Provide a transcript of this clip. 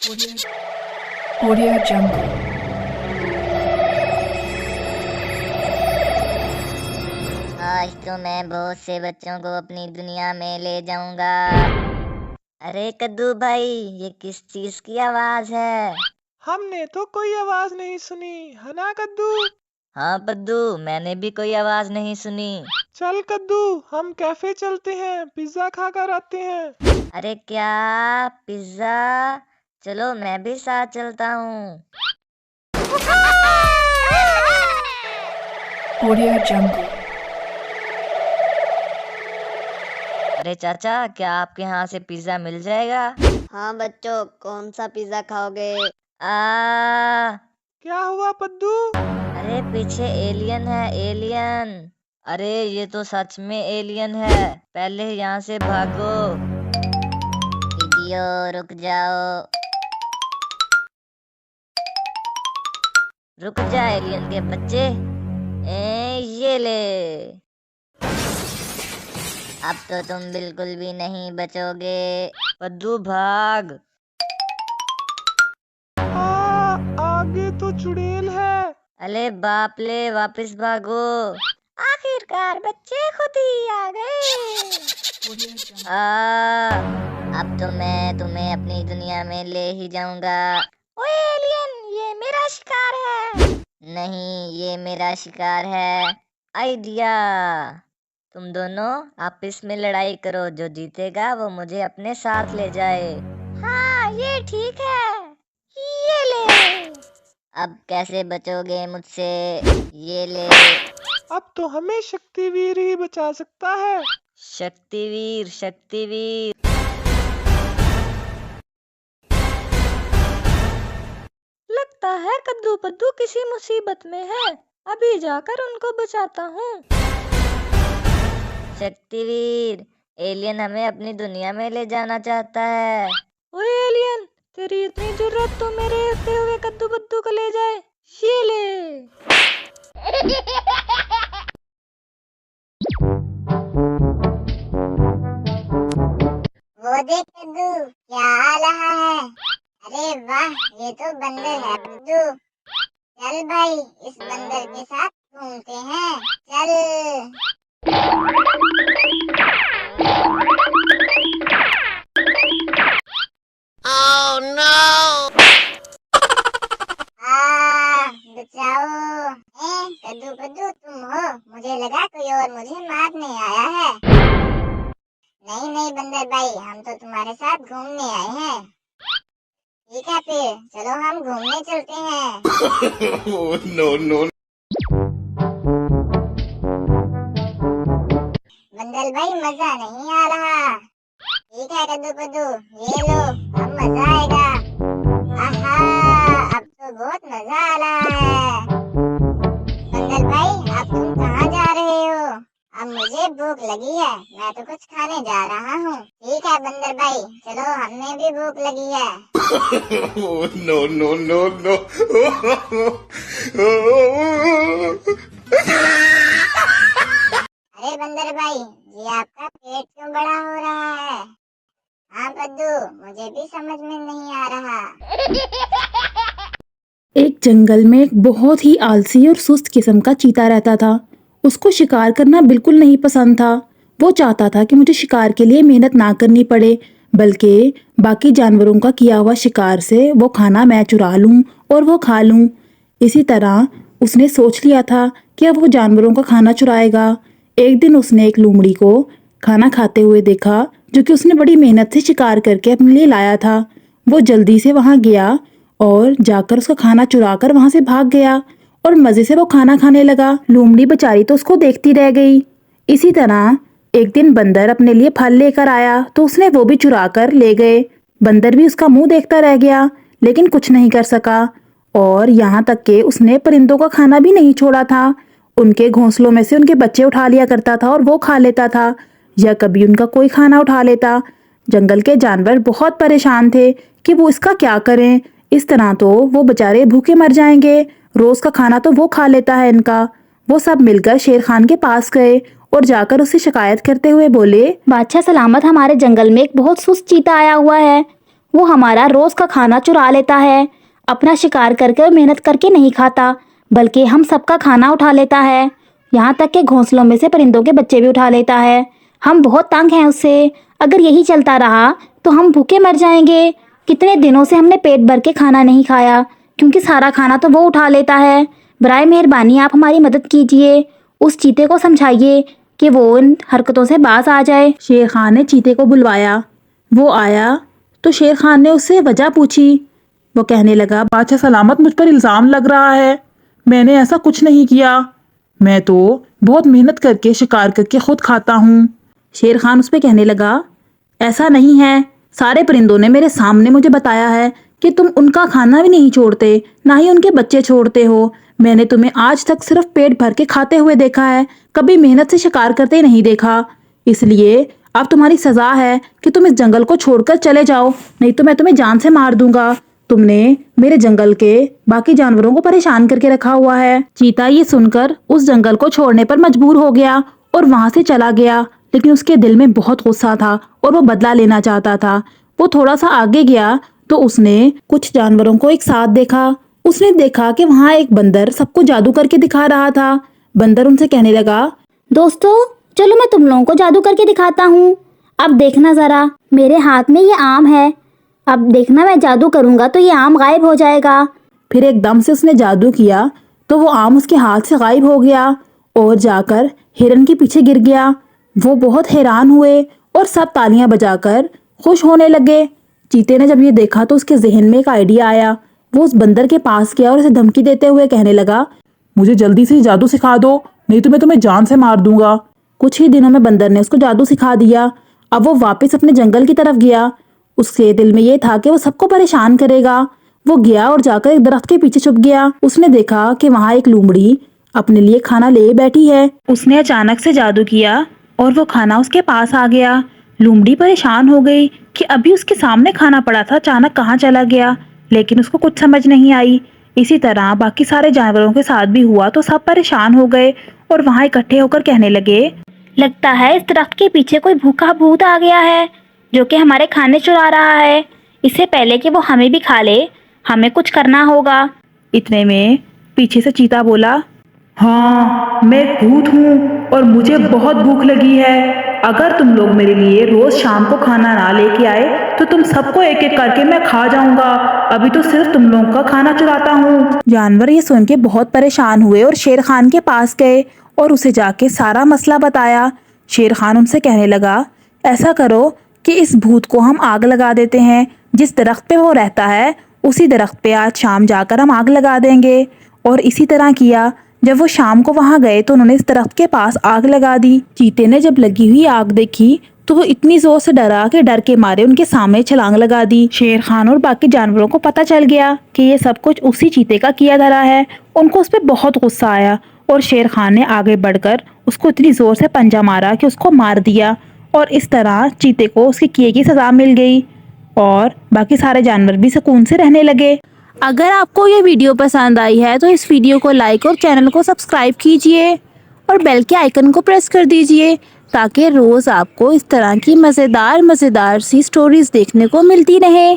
Audio Jungle. आज तो मैं बहुत से बच्चों को अपनी दुनिया में ले जाऊंगा। अरे कद्दू भाई, ये किस चीज की आवाज है? हमने तो कोई आवाज नहीं सुनी, है ना कद्दू? हाँ पद्दू, मैंने भी कोई आवाज नहीं सुनी। चल कद्दू, हम कैफे चलते हैं, पिज्जा खाकर आते हैं। अरे क्या पिज्जा? चलो मैं भी साथ चलता हूँ। Audio Jungle. अरे चाचा, क्या आपके यहाँ से पिज्जा मिल जाएगा? हाँ बच्चों, कौन सा पिज्जा खाओगे? क्या हुआ पद्दू? अरे पीछे एलियन है, एलियन। अरे ये तो सच में एलियन है, पहले यहाँ से भागो। दीदियो रुक जाओ। रुक जा एलियन के बच्चे। ये ले। अब तो तुम बिल्कुल भी नहीं बचोगे। पद्दू भाग। आगे तो चुड़ैल है। अरे बाप ले, वापस भागो। आखिरकार बच्चे खुद ही आ गए। अब तो मैं तुम्हें अपनी दुनिया में ले ही जाऊंगा। ओए एलियन, ये मेरा शिकार है। नहीं, ये मेरा शिकार है। आइडिया। तुम दोनों आपस में लड़ाई करो, जो जीतेगा वो मुझे अपने साथ ले जाए। हाँ ये ठीक है। ये ले। अब कैसे बचोगे मुझसे? ये ले। अब तो हमें शक्तिवीर ही बचा सकता है। शक्तिवीर, शक्तिवीर। लगता है कद्दू पद्दू किसी मुसीबत में है, अभी जाकर उनको बचाता हूँ। शक्तिवीर, एलियन हमें अपनी दुनिया में ले जाना चाहता है। ओए एलियन, तेरी इतनी जरूरत तो मेरे होते हुए कद्दू पद्दू को ले जाए। ये ले। वो देख कद्दू, क्या आ रहा है? अरे वाह, ये तो बंदर है कद्दू। चल भाई, इस बंदर के साथ घूमते हैं। चल। Oh no! बचाओ। कद्दू कद्दू तुम हो? मुझे लगा कोई और मुझे मारने आया है। नहीं नहीं बंदर भाई, हम तो तुम्हारे साथ घूमने आए हैं। ठीक है फिर, चलो हम घूमने चलते हैं। no. बंदर भाई, मजा नहीं आ रहा। ठीक है कद्दू कद्दू, ये लो, अब मजा आएगा। आहा, अब तो बहुत मजा आ रहा है। बंदर भाई, अब तुम कहाँ जा रहे हो? अब मुझे भूख लगी है, मैं तो कुछ खाने जा रहा हूँ। ठीक है बंदर भाई, चलो, हमें भी भूख लगी है। no. अरे बंदर भाई, ये आपका पेट क्यों बड़ा हो रहा है? हाँ कद्दू, मुझे भी समझ में नहीं आ रहा। एक जंगल में एक बहुत ही आलसी और सुस्त किस्म का चीता रहता था। उसको शिकार करना बिल्कुल नहीं पसंद था। वो चाहता था कि मुझे शिकार के लिए मेहनत ना करनी पड़े, बल्कि बाकी जानवरों का किया हुआ शिकार से वो खाना मैं चुरा लूं और वो खा लूं। इसी तरह उसने सोच लिया था कि अब वो जानवरों का खाना चुराएगा। एक दिन उसने एक लोमड़ी को खाना खाते हुए देखा, जो कि उसने बड़ी मेहनत से शिकार करके अपने लिए लाया था। वो जल्दी से वहां गया और जाकर उसका खाना चुराकर वहां से भाग गया और मजे से वो खाना खाने लगा। लोमड़ी बेचारी तो उसको देखती रह गई। इसी तरह एक दिन बंदर अपने लिए फल लेकर आया, तो उसने वो भी चुरा कर ले गए। बंदर भी उसका मुंह देखता रह गया, लेकिन कुछ नहीं कर सका। और यहाँ तक कि उसने परिंदों का खाना भी नहीं छोड़ा था। उनके घोंसलों में से उनके बच्चे उठा लिया करता था और वो खा लेता था, या कभी उनका कोई खाना उठा लेता। जंगल के जानवर बहुत परेशान थे कि वो इसका क्या करें। इस तरह तो वो बेचारे भूखे मर जाएंगे, रोज का खाना तो वो खा लेता है इनका। वो सब मिलकर शेर खान के पास गए और जाकर उससे शिकायत करते हुए बोले, बादशाह सलामत, हमारे जंगल में एक बहुत सुस्त चीता आया हुआ है। वो हमारा रोज का खाना चुरा लेता है। अपना शिकार करके मेहनत करके नहीं खाता, बल्कि हम सबका खाना उठा लेता है। यहाँ तक कि घोंसलों में से परिंदों के बच्चे भी उठा लेता है। हम बहुत तंग हैं उससे। अगर यही चलता रहा तो हम भूखे मर जाएंगे। कितने दिनों से हमने पेट भर के खाना नहीं खाया, क्योंकि सारा खाना तो वो उठा लेता है। बराए मेहरबानी आप हमारी मदद कीजिए। उस चीते को समझाइए कि वो इन हरकतों से बाज आ जाए। शेर खान ने चीते को बुलवाया। वो आया तो शेर खान ने उससे वजह पूछी। वो कहने लगा, बादशाह सलामत, मुझ पर इल्जाम लग रहा है। मैंने ऐसा कुछ नहीं किया। मैं तो बहुत मेहनत करके शिकार करके खुद खाता हूँ। शेर खान उस पर कहने लगा, ऐसा नहीं है। सारे परिंदों ने मेरे सामने मुझे बताया है कि तुम उनका खाना भी नहीं छोड़ते, ना ही उनके बच्चे छोड़ते हो। मैंने तुम्हें आज तक सिर्फ पेट भर के खाते हुए देखा है, कभी मेहनत से शिकार करते नहीं देखा। इसलिए अब तुम्हारी सजा है कि तुम इस जंगल को छोड़कर चले जाओ, नहीं तो मैं तुम्हें जान से मार दूंगा। तुमने मेरे जंगल के बाकी जानवरों को परेशान करके रखा हुआ है। चीता ये सुनकर उस जंगल को छोड़ने पर मजबूर हो गया और वहां से चला गया। लेकिन उसके दिल में बहुत गुस्सा था और वो बदला लेना चाहता था। वो थोड़ा सा आगे गया तो उसने कुछ जानवरों को एक साथ देखा। उसने देखा कि वहां एक बंदर सबको जादू करके दिखा रहा था। बंदर उनसे कहने लगा, दोस्तों चलो मैं तुम लोगों को जादू करके दिखाता हूँ। अब देखना ज़रा, मेरे हाथ में ये आम है। अब देखना मैं जादू करूँगा तो ये आम गायब हो जाएगा। फिर एकदम से उसने जादू किया तो वो आम उसके हाथ से गायब हो गया और जाकर हिरन के पीछे गिर गया। वो बहुत हैरान हुए और सब तालियां बजाकर खुश होने लगे। चीते ने जब ये देखा तो उसके जहन में एक आइडिया आया। वो उस बंदर के पास गया और उसे धमकी देते हुए कहने लगा, मुझे जल्दी से जादू सिखा दो, नहीं तो मैं तुम्हें जान से मार दूंगा। कुछ ही दिनों में बंदर ने उसको जादू सिखा दिया। अब वो वापस अपने जंगल की तरफ गया। उसके दिल में ये था कि वो सबको परेशान करेगा। वो गया और जाकर एक दरख्त के पीछे छुप गया। उसने देखा कि वहां एक लोमड़ी अपने लिए खाना ले बैठी है। उसने अचानक से जादू किया और वो खाना उसके पास आ गया। लोमड़ी परेशान हो गई कि अभी उसके सामने खाना पड़ा था, अचानक कहाँ चला गया, लेकिन उसको कुछ समझ नहीं आई। इसी तरह बाकी सारे जानवरों के साथ भी हुआ तो सब परेशान हो गए और वहां इकट्ठे होकर कहने लगे, लगता है इस दरख्त के पीछे कोई भूखा भूत आ गया है जो कि हमारे खाने चुरा रहा है। इससे पहले कि वो हमें भी खा ले, हमें कुछ करना होगा। इतने में पीछे से चीता बोला, हाँ, मैं एक भूत हूँ और मुझे बहुत भूख लगी है। अगर तुम लोग मेरे लिए रोज शाम को खाना ना लेके आए तो तुम सबको एक एक करके मैं खा जाऊंगा। अभी तो सिर्फ तुम लोगों का खाना चुराता हूँ। जानवर ये सुन के बहुत परेशान हुए और शेर खान के पास गए और उसे जाके सारा मसला बताया। शेर खान उनसे कहने लगा, ऐसा करो कि इस भूत को हम आग लगा देते हैं। जिस दरख्त पे वो रहता है उसी दरख्त पे आज शाम जाकर हम आग लगा देंगे। और इसी तरह किया। जब वो शाम को वहां गए तो उन्होंने इस दरख्त के पास आग लगा दी। चीते ने जब लगी हुई आग देखी तो वो इतनी जोर से डरा कि डर के मारे उनके सामने छलांग लगा दी। शेर खान और बाकी जानवरों को पता चल गया कि ये सब कुछ उसी चीते का किया धरा है। उनको उस पर बहुत गुस्सा आया और शेर खान ने आगे बढ़कर उसको इतनी जोर से पंजा मारा कि उसको मार दिया। और इस तरह चीते को उसके किए की सजा मिल गई और बाकी सारे जानवर भी सुकून से रहने लगे। अगर आपको ये वीडियो पसंद आई है तो इस वीडियो को लाइक और चैनल को सब्सक्राइब कीजिए और बेल के आइकन को प्रेस कर दीजिए ताकि रोज़ आपको इस तरह की मज़ेदार सी स्टोरीज़ देखने को मिलती रहे।